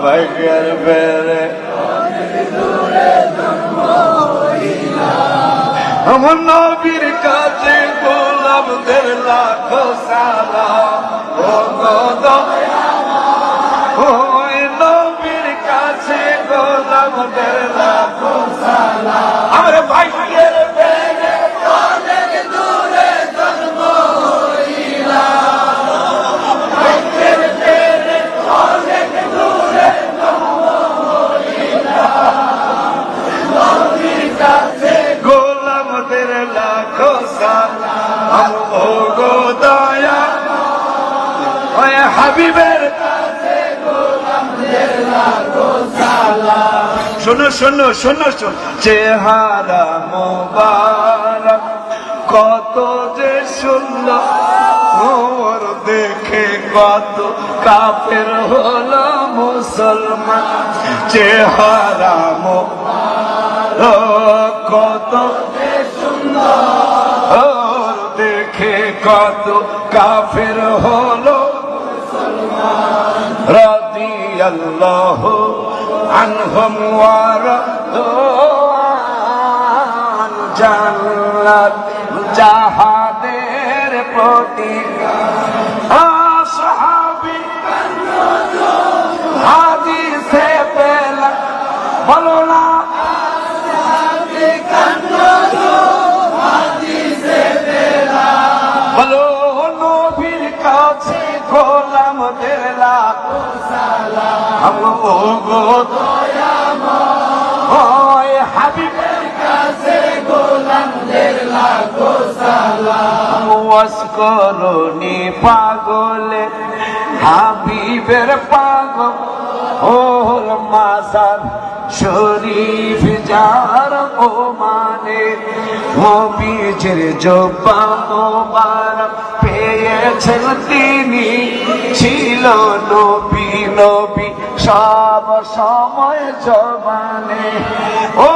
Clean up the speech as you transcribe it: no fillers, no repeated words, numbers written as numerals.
ভাগের বেড়ে আমার নবীর কাছে গোলামদের লাখো সালাম। ও ওই নবীর কাছে গোলামদের লাখো সালাম। আমার ভাগ্যের বেড়ে অনেক দূরে জন্ম হইলা, ভাগ্যের বেড়ে অনেক দূরে জন্ম হইলা, নবীর কাছে গোলামদের লাখো সালাম। ও গো দয়া ওই হাবিবের কাছে গোলামদের লাখো সালাম। শোনো শোনো শোনো শোনো, চেহারা মোবারক কত যে সুন্দর, ওর দেখে কত কাফের হলো মুসলমান। চেহারা মোবারক কত যে সুন্দর, ওর দেখে কত কাফের হলো মুসলমান। রাদিয়াল্লাহু আনহুম ওয়া রাদওয়ান, জান্নাত জাহাদের প্রতীক। আসহাবী হাদিসে পেলাম, বলো না বলো নবীর কাছে গোলামদের লাখো সালাম। ও গো দয়াময় হাবিবের কাছে গোলামদের লাখো সালাম। ওয়াসকরনি পাগলে হাবিবের পাগল, ওর মাজার শরীফ যার ও মানে, নবীজির জব্বা মোবারক পেয়েছেন তিনি, ছিল নবী নবী সব সময় জবানে। ও